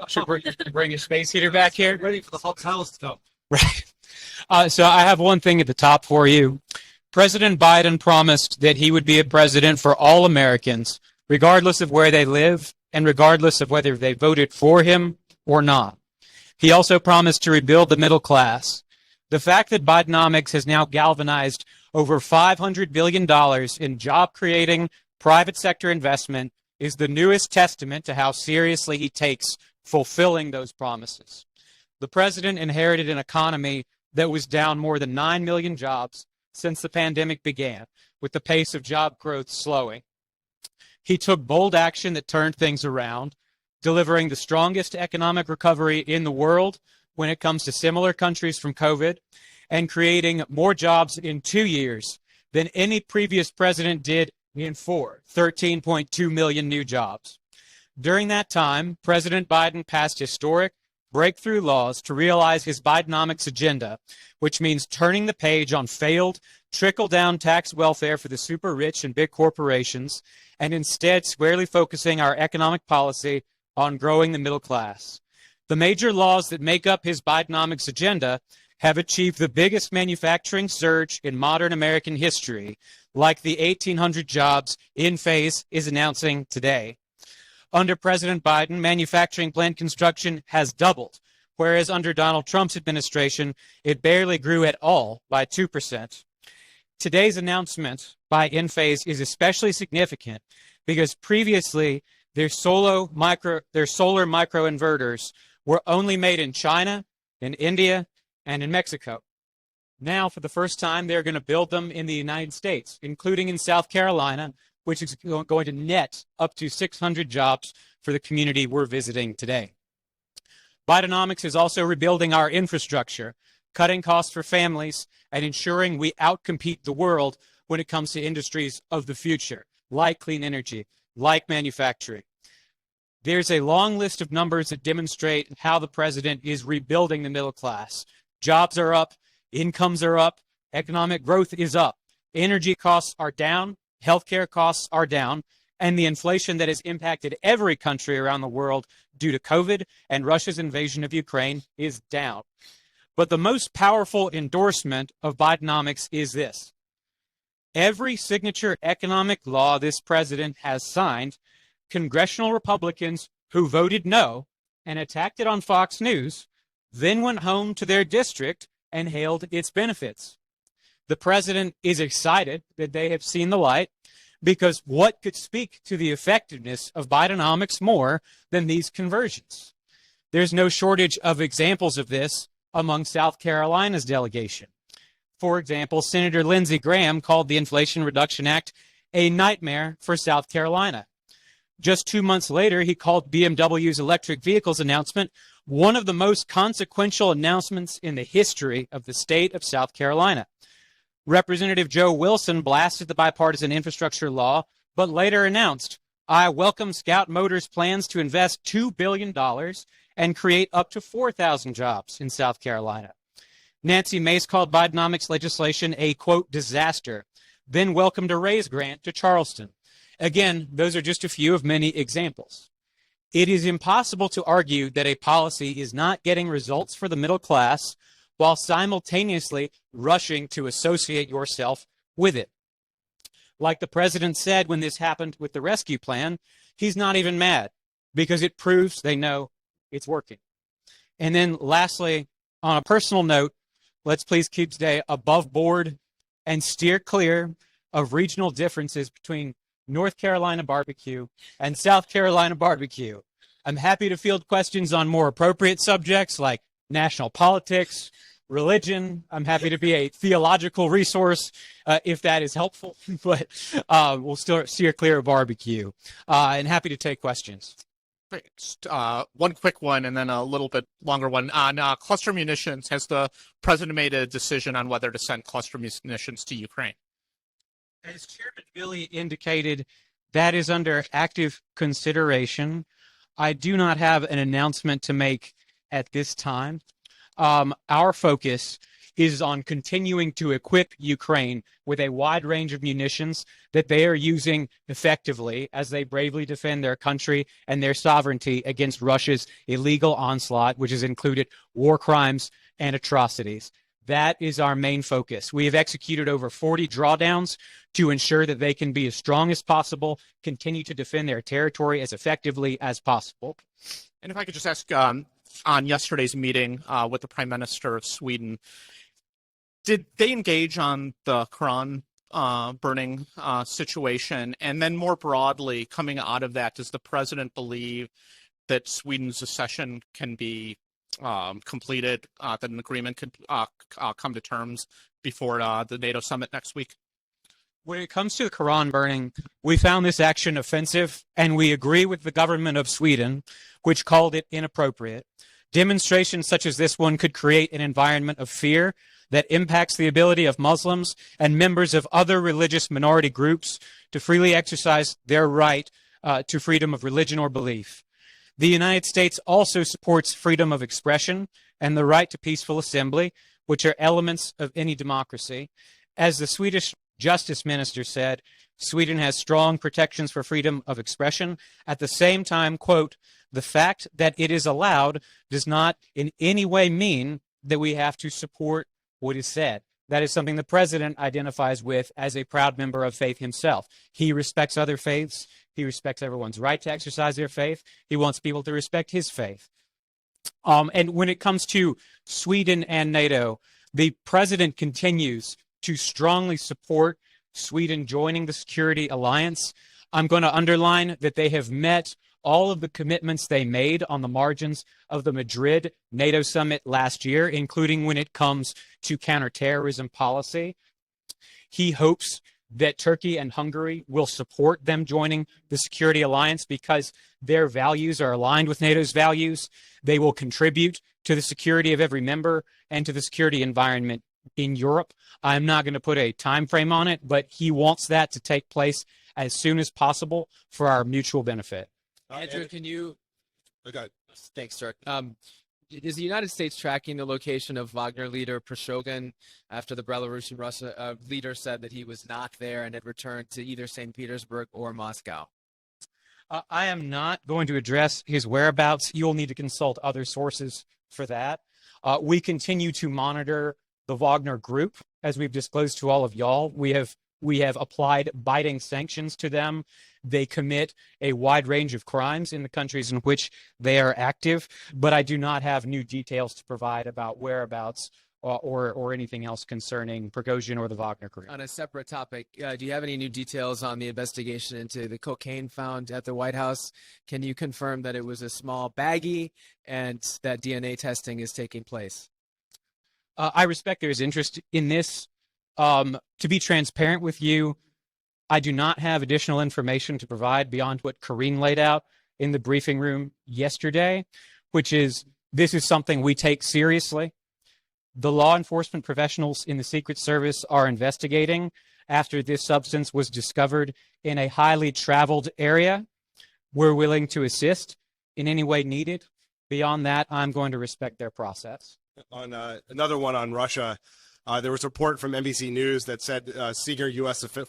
Should bring a space heater back here. Ready for the hot towels to come. Right. So I have one thing at the top for you. President Biden promised that he would be a president for all Americans, regardless of where they live and regardless of whether they voted for him or not. He also promised to rebuild the middle class. The fact that Bidenomics has now galvanized over $500 billion in job-creating private sector investment is the newest testament to how seriously he takes fulfilling those promises. The president inherited an economy that was down more than 9 million jobs since the pandemic began, with the pace of job growth slowing. He took bold action that turned things around, delivering the strongest economic recovery in the world when it comes to similar countries from COVID, and creating more jobs in 2 years than any previous president did in 13.2 million new jobs. During that time, President Biden passed historic breakthrough laws to realize his Bidenomics agenda, which means turning the page on failed trickle-down tax welfare for the super rich and big corporations, and instead squarely focusing our economic policy on growing the middle class. The major laws that make up his Bidenomics agenda have achieved the biggest manufacturing surge in modern American history, like the 1,800 jobs InPhase is announcing today. Under President Biden, manufacturing plant construction has doubled, whereas under Donald Trump's administration, it barely grew at all by 2%. Today's announcement by InPhase is especially significant because previously their solar microinverters were only made in China, in India, and in Mexico. Now, for the first time, they're going to build them in the United States, including in South Carolina, which is going to net up to 600 jobs for the community we're visiting today. Bidenomics is also rebuilding our infrastructure, cutting costs for families, and ensuring we outcompete the world when it comes to industries of the future, like clean energy, like manufacturing. There's a long list of numbers that demonstrate how the president is rebuilding the middle class. Jobs are up, incomes are up, economic growth is up, energy costs are down, healthcare costs are down, and the inflation that has impacted every country around the world due to COVID and Russia's invasion of Ukraine is down. But the most powerful endorsement of Bidenomics is this. Every signature economic law this president has signed, congressional Republicans who voted no and attacked it on Fox News then went home to their district and hailed its benefits. The president is excited that they have seen the light because what could speak to the effectiveness of Bidenomics more than these conversions? There's no shortage of examples of this among South Carolina's delegation. For example, Senator Lindsey Graham called the Inflation Reduction Act a nightmare for South Carolina. Just 2 months later, he called BMW's electric vehicles announcement one of the most consequential announcements in the history of the state of South Carolina. Representative Joe Wilson blasted the bipartisan infrastructure law, but later announced, I welcome Scout Motors' plans to invest $2 billion and create up to 4,000 jobs in South Carolina. Nancy Mace called Bidenomics legislation a, quote, disaster, then welcomed a raise grant to Charleston. Again, those are just a few of many examples. It is impossible to argue that a policy is not getting results for the middle class while simultaneously rushing to associate yourself with it. Like the president said when this happened with the rescue plan, he's not even mad because it proves they know it's working. And then lastly, on a personal note, let's please keep today above board and steer clear of regional differences between North Carolina barbecue and South Carolina barbecue. I'm happy to field questions on more appropriate subjects like national politics, religion. I'm happy to be a theological resource if that is helpful, but we'll still steer clear of barbecue and happy to take questions. Just, one quick one and then a little bit longer one. On cluster munitions, has the president made a decision on whether to send cluster munitions to Ukraine? As Chairman Billy indicated, that is under active consideration. I do not have an announcement to make at this time. Our focus is on continuing to equip Ukraine with a wide range of munitions that they are using effectively as they bravely defend their country and their sovereignty against Russia's illegal onslaught, which has included war crimes and atrocities. That is our main focus. We have executed over 40 drawdowns to ensure that they can be as strong as possible, continue to defend their territory as effectively as possible. And if I could just ask, on yesterday's meeting with the Prime Minister of Sweden, did they engage on the Quran burning situation? And then more broadly, coming out of that, does the president believe that Sweden's accession can be completed, that an agreement could come to terms before the NATO summit next week? When it comes to the Quran burning, we found this action offensive, and we agree with the government of Sweden, which called it inappropriate. Demonstrations such as this one could create an environment of fear that impacts the ability of Muslims and members of other religious minority groups to freely exercise their right to freedom of religion or belief. The United States also supports freedom of expression and the right to peaceful assembly, which are elements of any democracy. As the Swedish Justice Minister said, Sweden has strong protections for freedom of expression. At the same time, quote, the fact that it is allowed does not in any way mean that we have to support what is said. That is something the president identifies with as a proud member of faith himself. He respects other faiths. He respects everyone's right to exercise their faith. He wants people to respect his faith. And when it comes to Sweden and NATO, the president continues to strongly support Sweden joining the security alliance. I'm going to underline that they have met all of the commitments they made on the margins of the Madrid NATO summit last year, including when it comes to counterterrorism policy. He hopes that Turkey and Hungary will support them joining the security alliance because their values are aligned with NATO's values. They will contribute to the security of every member and to the security environment in Europe. I'm not going to put a time frame on it, but he wants that to take place as soon as possible for our mutual benefit. Andrew, can you? Okay. Thanks, sir. Is the United States tracking the location of Wagner leader Prigozhin after the Belarusian Russia leader said that he was not there and had returned to either St. Petersburg or Moscow? I am not going to address his whereabouts. You'll need to consult other sources for that. We continue to monitor the Wagner Group, as we've disclosed to all of y'all. We have applied binding sanctions to them. They commit a wide range of crimes in the countries in which they are active, but I do not have new details to provide about whereabouts or anything else concerning Prigozhin or the Wagner Group. On a separate topic, do you have any new details on the investigation into the cocaine found at the White House? Can you confirm that it was a small baggie and that DNA testing is taking place? I respect there's interest in this. To be transparent with you, I do not have additional information to provide beyond what Karine laid out in the briefing room yesterday, which is this is something we take seriously. The law enforcement professionals in the Secret Service are investigating after this substance was discovered in a highly traveled area. We're willing to assist in any way needed. Beyond that, I'm going to respect their process. On another one on Russia, there was a report from NBC News that said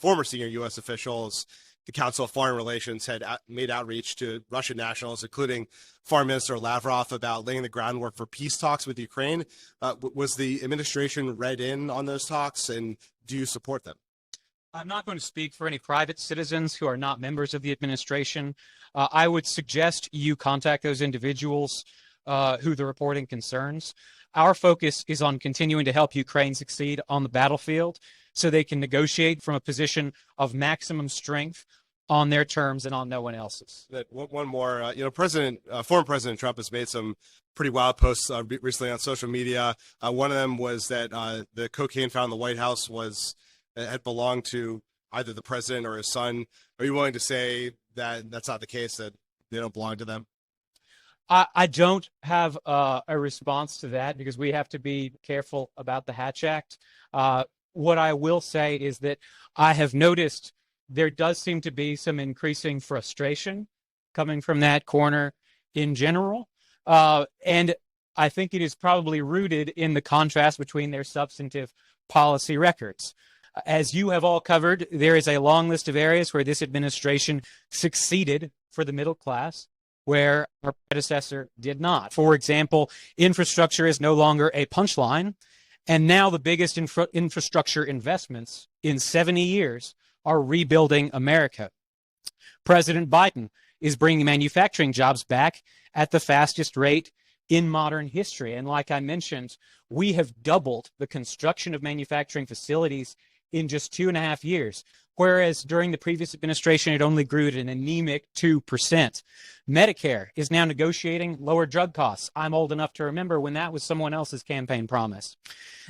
former senior U.S. officials, the Council of Foreign Relations, had made outreach to Russian nationals, including Foreign Minister Lavrov, about laying the groundwork for peace talks with Ukraine. Was the administration read in on those talks, and do you support them? I'm not going to speak for any private citizens who are not members of the administration. I would suggest you contact those individuals who the reporting concerns. Our focus is on continuing to help Ukraine succeed on the battlefield so they can negotiate from a position of maximum strength on their terms and on no one else's. One more, former President Trump has made some pretty wild posts recently on social media. One of them was that the cocaine found in the White House had belonged to either the president or his son. Are you willing to say that that's not the case, that they don't belong to them? I don't have a response to that because we have to be careful about the Hatch Act. What I will say is that I have noticed there does seem to be some increasing frustration coming from that corner in general. And I think it is probably rooted in the contrast between their substantive policy records. As you have all covered, there is a long list of areas where this administration succeeded for the middle class, where our predecessor did not. For example, infrastructure is no longer a punchline, and now the biggest infrastructure investments in 70 years are rebuilding America. President Biden is bringing manufacturing jobs back at the fastest rate in modern history. And like I mentioned, we have doubled the construction of manufacturing facilities in just 2.5 years, whereas during the previous administration, it only grew at an anemic 2%. Medicare is now negotiating lower drug costs. I'm old enough to remember when that was someone else's campaign promise.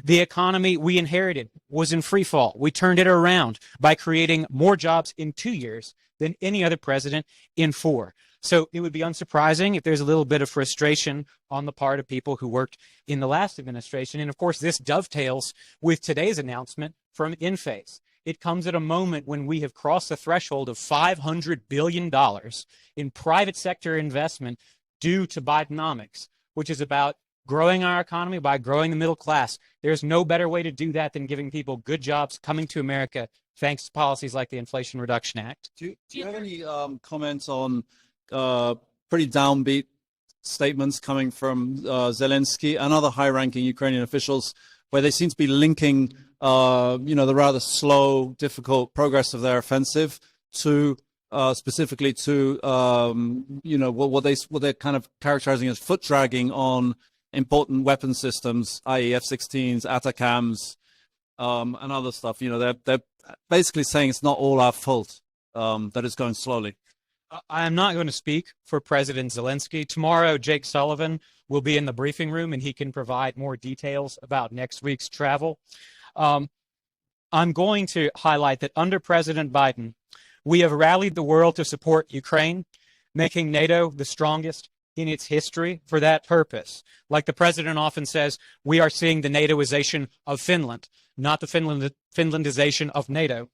The economy we inherited was in free fall. We turned it around by creating more jobs in 2 years than any other president in 4. So it would be unsurprising if there's a little bit of frustration on the part of people who worked in the last administration. And of course, this dovetails with today's announcement from Enphase. It comes at a moment when we have crossed the threshold of $500 billion in private sector investment due to Bidenomics, which is about growing our economy by growing the middle class. There's no better way to do that than giving people good jobs coming to America thanks to policies like the Inflation Reduction Act. Do you have any comments on pretty downbeat statements coming from Zelensky and other high-ranking Ukrainian officials, where they seem to be linking, the rather slow, difficult progress of their offensive to specifically to, what they're kind of characterizing as foot dragging on important weapon systems, i.e., F-16s, ATACMS, and other stuff. They're basically saying it's not all our fault that it's going slowly. I am not going to speak for President Zelensky. Tomorrow, Jake Sullivan will be in the briefing room, and he can provide more details about next week's travel. I'm going to highlight that under President Biden, we have rallied the world to support Ukraine, making NATO the strongest in its history for that purpose. Like the president often says, we are seeing the NATOization of Finland, not the Finlandization of NATO.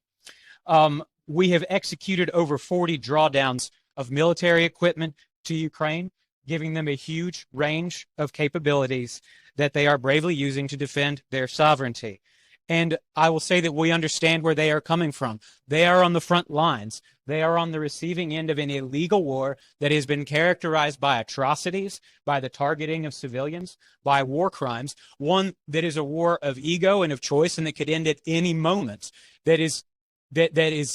We have executed over 40 drawdowns of military equipment to Ukraine, giving them a huge range of capabilities that they are bravely using to defend their sovereignty. And I will say that we understand where they are coming from. They are on the front lines. They are on the receiving end of an illegal war that has been characterized by atrocities, by the targeting of civilians, by war crimes, one that is a war of ego and of choice and that could end at any moment, that is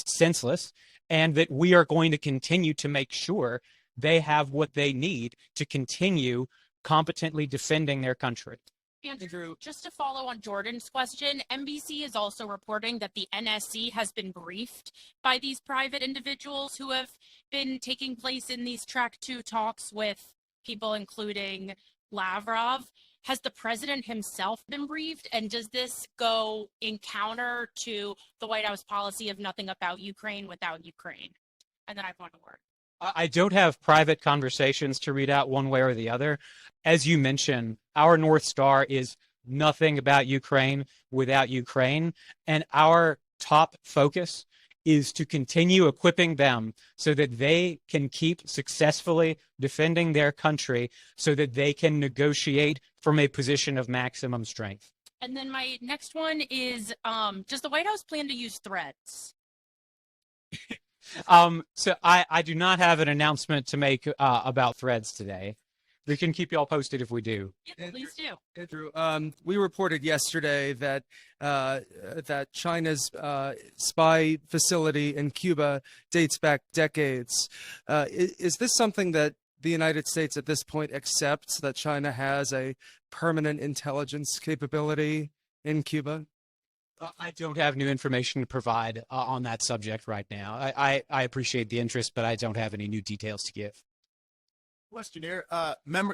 senseless, and that we are going to continue to make sure they have what they need to continue competently defending their country. Andrew, just to follow on Jordan's question, NBC is also reporting that the NSC has been briefed by these private individuals who have been taking place in these Track 2 talks with people including Lavrov. Has the president himself been briefed? And does this go in counter to the White House policy of nothing about Ukraine without Ukraine? And then I have one word. I don't have private conversations to read out one way or the other. As you mentioned, our North Star is nothing about Ukraine without Ukraine. And our top focus is to continue equipping them so that they can keep successfully defending their country so that they can negotiate from a position of maximum strength. And then my next one is, does the White House plan to use Threads? So I do not have an announcement to make about Threads today. We can keep you all posted if we do. Yeah, please do. Andrew, we reported yesterday that that China's spy facility in Cuba dates back decades. Is this something that the United States at this point accepts, that China has a permanent intelligence capability in Cuba? I don't have new information to provide on that subject right now. I appreciate the interest, but I don't have any new details to give. Question here.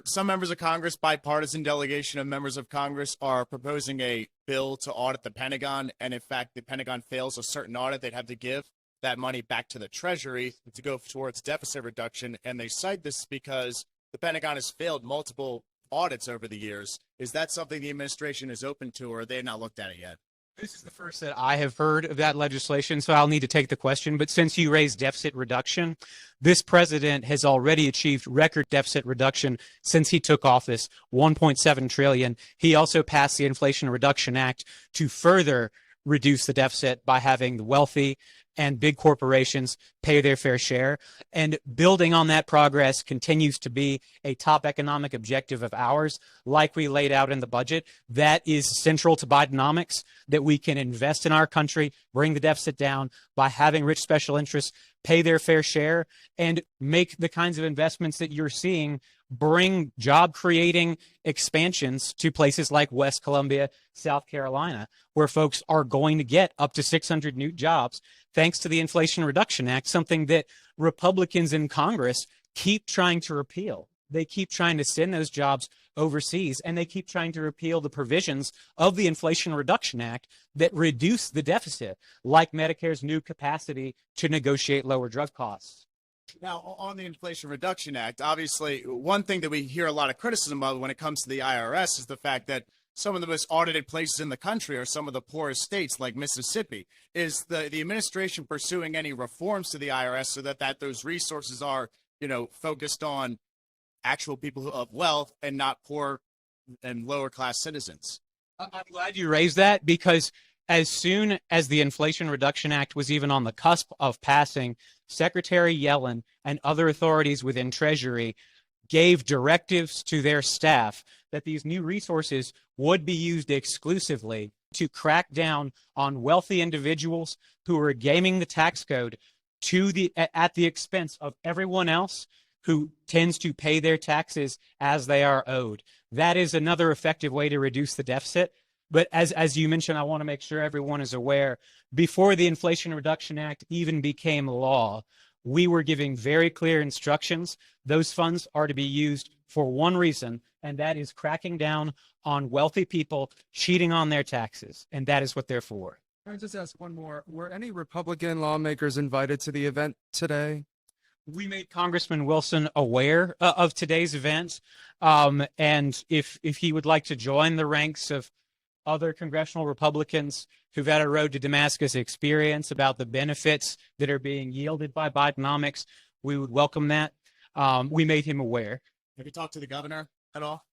Some members of Congress, bipartisan delegation of members of Congress, are proposing a bill to audit the Pentagon. And in fact, the Pentagon fails a certain audit, they'd have to give that money back to the Treasury to go towards deficit reduction. And they cite this because the Pentagon has failed multiple audits over the years. Is that something the administration is open to, or are they not looked at it yet? This is the first that I have heard of that legislation, so I'll need to take the question. But since you raised deficit reduction, this president has already achieved record deficit reduction since he took office, 1.7 trillion. He also passed the Inflation Reduction Act to further reduce the deficit by having the wealthy and big corporations pay their fair share. And building on that progress continues to be a top economic objective of ours, like we laid out in the budget. That is central to Bidenomics, that we can invest in our country, bring the deficit down by having rich special interests pay their fair share, and make the kinds of investments that you're seeing bring job creating expansions to places like West Columbia, South Carolina, where folks are going to get up to 600 new jobs thanks to the Inflation Reduction Act, something that Republicans in Congress keep trying to repeal. They keep trying to send those jobs overseas, and they keep trying to repeal the provisions of the Inflation Reduction Act that reduce the deficit, like Medicare's new capacity to negotiate lower drug costs. Now, on the Inflation Reduction Act, obviously, one thing that we hear a lot of criticism of when it comes to the IRS is the fact that some of the most audited places in the country are some of the poorest states, like Mississippi. Is the administration pursuing any reforms to the IRS so that those resources are, focused on actual people of wealth and not poor and lower class citizens? I'm glad you raised that, because as soon as the Inflation Reduction Act was even on the cusp of passing, Secretary Yellen and other authorities within Treasury gave directives to their staff that these new resources would be used exclusively to crack down on wealthy individuals who are gaming the tax code at the expense of everyone else who tends to pay their taxes as they are owed. That is another effective way to reduce the deficit. But as you mentioned, I want to make sure everyone is aware, before the Inflation Reduction Act even became law, we were giving very clear instructions. Those funds are to be used for one reason, and that is cracking down on wealthy people cheating on their taxes. And that is what they're for. Can I just ask one more? Were any Republican lawmakers invited to the event today? We made Congressman Wilson aware of today's event, and if he would like to join the ranks of other congressional Republicans who've had a road to Damascus experience about the benefits that are being yielded by Bidenomics, we would welcome that. We made him aware. Have you talked to the governor at all?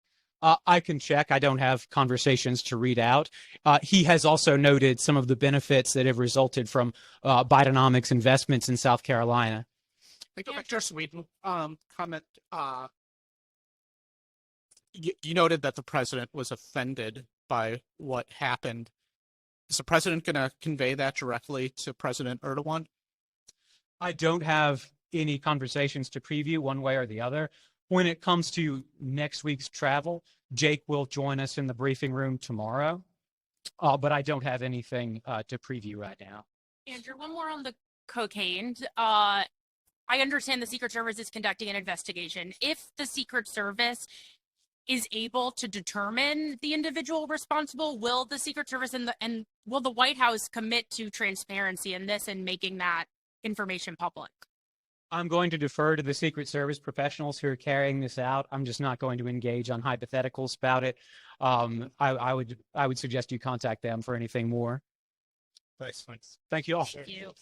I can check. I don't have conversations to read out. He has also noted some of the benefits that have resulted from Bidenomics investments in South Carolina. I go back to your Sweden comment. You noted that the president was offended by what happened. Is the president going to convey that directly to President Erdogan? I don't have any conversations to preview one way or the other. When it comes to next week's travel, Jake will join us in the briefing room tomorrow, but I don't have anything to preview right now. Andrew, one more on the cocaine. I understand the Secret Service is conducting an investigation. If the Secret Service is able to determine the individual responsible, will the Secret Service and will the White House commit to transparency in this and making that information public? I'm going to defer to the Secret Service professionals who are carrying this out. I'm just not going to engage on hypotheticals about it. I would suggest you contact them for anything more. Thanks. Thank you all. Thank you.